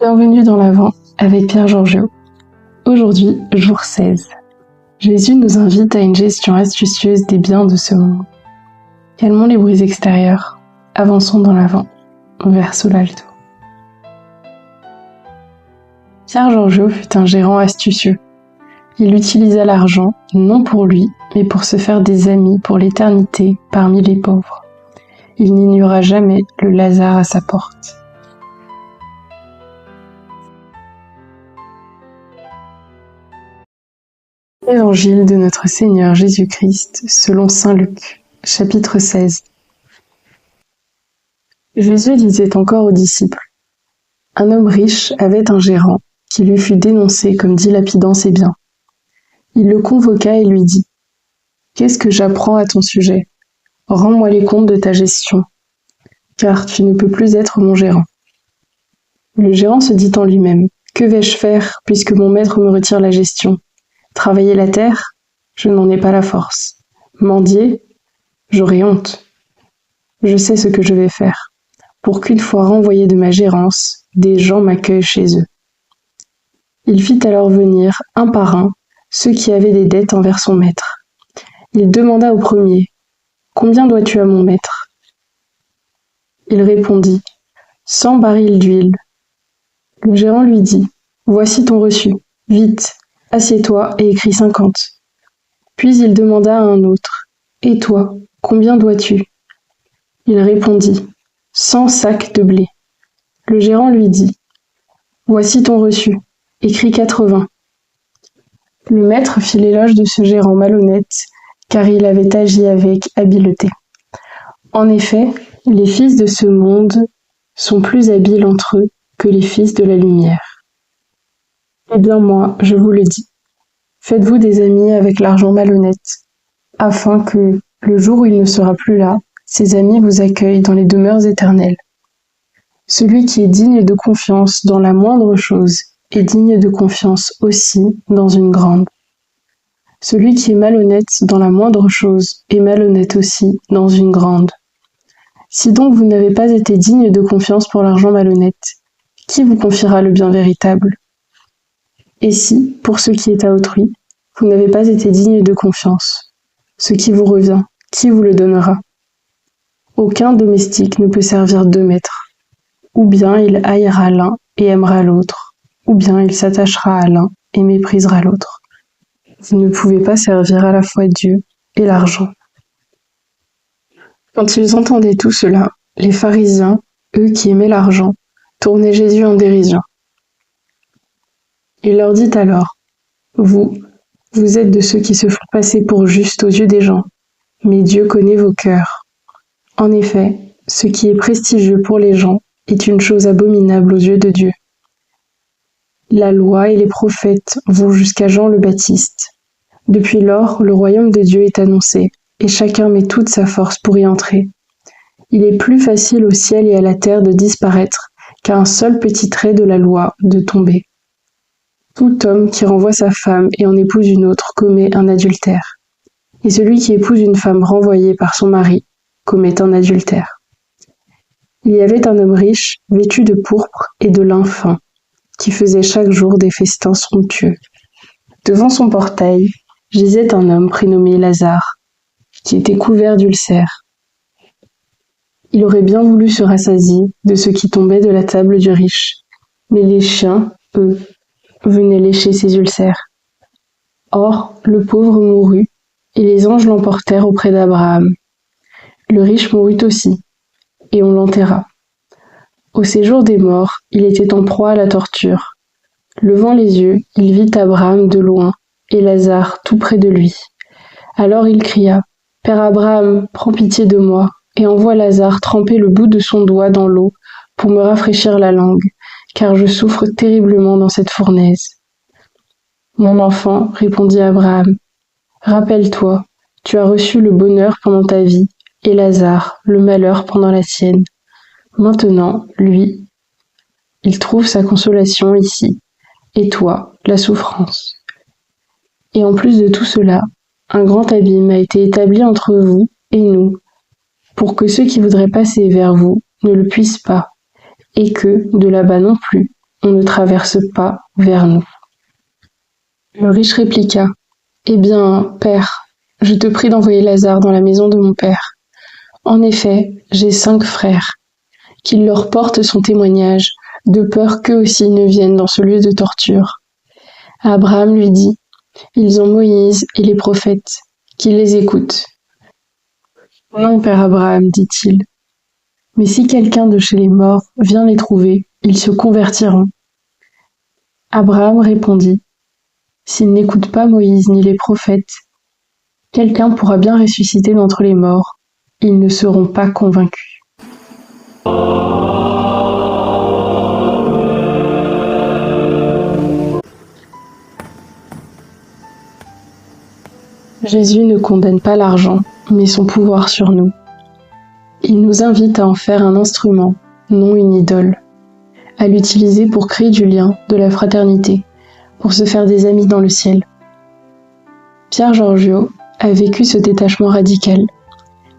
Bienvenue dans l'Avent avec Pierre Georgiou. Aujourd'hui, jour 16. Jésus nous invite à une gestion astucieuse des biens de ce monde. Calmons les bruits extérieurs, avançons dans l'Avent, verso l'alto. Pierre Georgiou fut un gérant astucieux. Il utilisa l'argent, non pour lui, mais pour se faire des amis pour l'éternité parmi les pauvres. Il n'ignora jamais le Lazare à sa porte. Évangile de notre Seigneur Jésus-Christ selon saint Luc, chapitre 16. Jésus disait encore aux disciples : un homme riche avait un gérant qui lui fut dénoncé comme dilapidant ses biens. Il le convoqua et lui dit : qu'est-ce que j'apprends à ton sujet ? Rends-moi les comptes de ta gestion, car tu ne peux plus être mon gérant. Le gérant se dit en lui-même : que vais-je faire puisque mon maître me retire la gestion ? Travailler la terre ? Je n'en ai pas la force. Mendier ? J'aurai honte. Je sais ce que je vais faire. Pour qu'une fois renvoyé de ma gérance, des gens m'accueillent chez eux. Il fit alors venir, un par un, ceux qui avaient des dettes envers son maître. Il demanda au premier : combien dois-tu à mon maître ? Il répondit : 100 barils d'huile. Le gérant lui dit : voici ton reçu. Vite, assieds-toi et écris 50. Puis il demanda à un autre : et toi, combien dois-tu ? Il répondit : 100 sacs de blé. Le gérant lui dit : voici ton reçu, écris 80. Le maître fit l'éloge de ce gérant malhonnête, car il avait agi avec habileté. En effet, les fils de ce monde sont plus habiles entre eux que les fils de la lumière. Eh bien moi, je vous le dis, faites-vous des amis avec l'argent malhonnête, afin que, le jour où il ne sera plus là, ses amis vous accueillent dans les demeures éternelles. Celui qui est digne de confiance dans la moindre chose est digne de confiance aussi dans une grande. Celui qui est malhonnête dans la moindre chose est malhonnête aussi dans une grande. Si donc vous n'avez pas été digne de confiance pour l'argent malhonnête, qui vous confiera le bien véritable ? Et si, pour ce qui est à autrui, vous n'avez pas été digne de confiance, ce qui vous revient, qui vous le donnera ? Aucun domestique ne peut servir deux maîtres. Ou bien il haïra l'un et aimera l'autre, ou bien il s'attachera à l'un et méprisera l'autre. Vous ne pouvez pas servir à la fois Dieu et l'argent. Quand ils entendaient tout cela, les pharisiens, eux qui aimaient l'argent, tournaient Jésus en dérision. Il leur dit alors : vous êtes de ceux qui se font passer pour justes aux yeux des gens, mais Dieu connaît vos cœurs. En effet, ce qui est prestigieux pour les gens est une chose abominable aux yeux de Dieu. La loi et les prophètes vont jusqu'à Jean le Baptiste. Depuis lors, le royaume de Dieu est annoncé, et chacun met toute sa force pour y entrer. Il est plus facile au ciel et à la terre de disparaître qu'à un seul petit trait de la loi de tomber. Tout homme qui renvoie sa femme et en épouse une autre commet un adultère. Et celui qui épouse une femme renvoyée par son mari commet un adultère. Il y avait un homme riche, vêtu de pourpre et de lin fin, qui faisait chaque jour des festins somptueux. Devant son portail gisait un homme prénommé Lazare, qui était couvert d'ulcères. Il aurait bien voulu se rassasier de ce qui tombait de la table du riche, mais les chiens, eux, venaient lécher ses ulcères. Or, le pauvre mourut, et les anges l'emportèrent auprès d'Abraham. Le riche mourut aussi, et on l'enterra. Au séjour des morts, il était en proie à la torture. Levant les yeux, il vit Abraham de loin, et Lazare tout près de lui. Alors il cria : « Père Abraham, prends pitié de moi, et envoie Lazare tremper le bout de son doigt dans l'eau pour me rafraîchir la langue, car je souffre terriblement dans cette fournaise. » « Mon enfant, répondit Abraham, rappelle-toi, tu as reçu le bonheur pendant ta vie, et Lazare, le malheur pendant la sienne. Maintenant, lui, il trouve sa consolation ici, et toi, la souffrance. Et en plus de tout cela, un grand abîme a été établi entre vous et nous, pour que ceux qui voudraient passer vers vous ne le puissent pas, et que, de là-bas non plus, on ne traverse pas vers nous. Le riche répliqua, « Eh bien, père, je te prie d'envoyer Lazare dans la maison de mon père. En effet, j'ai 5 frères. Qu'il leur porte son témoignage, de peur qu'eux aussi ne viennent dans ce lieu de torture. » Abraham lui dit, « Ils ont Moïse et les prophètes, qu'ils les écoutent. » « Non, père Abraham, dit-il, mais si quelqu'un de chez les morts vient les trouver, ils se convertiront. » Abraham répondit, « S'ils n'écoutent pas Moïse ni les prophètes, quelqu'un pourra bien ressusciter d'entre les morts. Ils ne seront pas convaincus. » Jésus ne condamne pas l'argent, mais son pouvoir sur nous. Il nous invite à en faire un instrument, non une idole, à l'utiliser pour créer du lien, de la fraternité, pour se faire des amis dans le ciel. Pierre Giorgio a vécu ce détachement radical.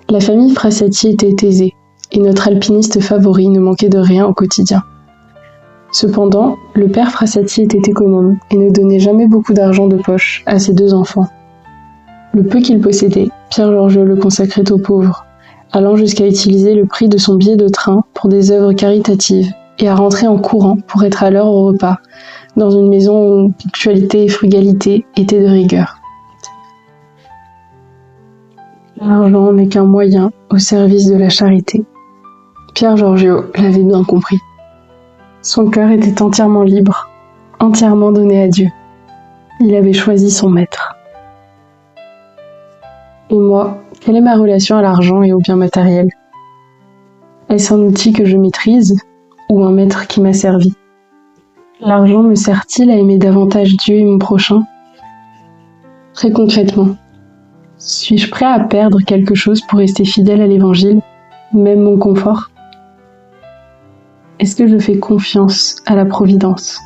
La famille Frassati était aisée, et notre alpiniste favori ne manquait de rien au quotidien. Cependant, le père Frassati était économe et ne donnait jamais beaucoup d'argent de poche à ses 2 enfants. Le peu qu'il possédait, Pierre Giorgio le consacrait aux pauvres, allant jusqu'à utiliser le prix de son billet de train pour des œuvres caritatives et à rentrer en courant pour être à l'heure au repas, dans une maison où ponctualité et frugalité étaient de rigueur. L'argent n'est qu'un moyen au service de la charité. Pierre Giorgio l'avait bien compris. Son cœur était entièrement libre, entièrement donné à Dieu. Il avait choisi son maître. Et moi, quelle est ma relation à l'argent et aux biens matériels? Est-ce un outil que je maîtrise ou un maître qui m'a servi? L'argent me sert-il à aimer davantage Dieu et mon prochain? Très concrètement, suis-je prêt à perdre quelque chose pour rester fidèle à l'Évangile, même mon confort? Est-ce que je fais confiance à la Providence?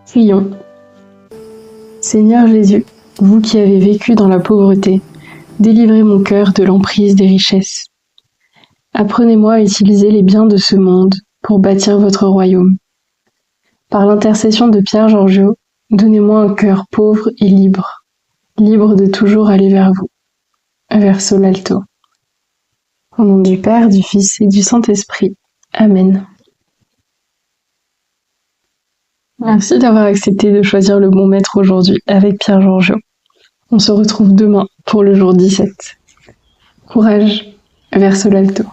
Prions. Seigneur Jésus, vous qui avez vécu dans la pauvreté, délivrez mon cœur de l'emprise des richesses. Apprenez-moi à utiliser les biens de ce monde pour bâtir votre royaume. Par l'intercession de Pierre Giorgio, donnez-moi un cœur pauvre et libre, libre de toujours aller vers vous. Verso l'alto. Au nom du Père, du Fils et du Saint-Esprit. Amen. Merci d'avoir accepté de choisir le bon maître aujourd'hui avec Pierre Giorgio. On se retrouve demain pour le jour 17. Courage, verso l'alto.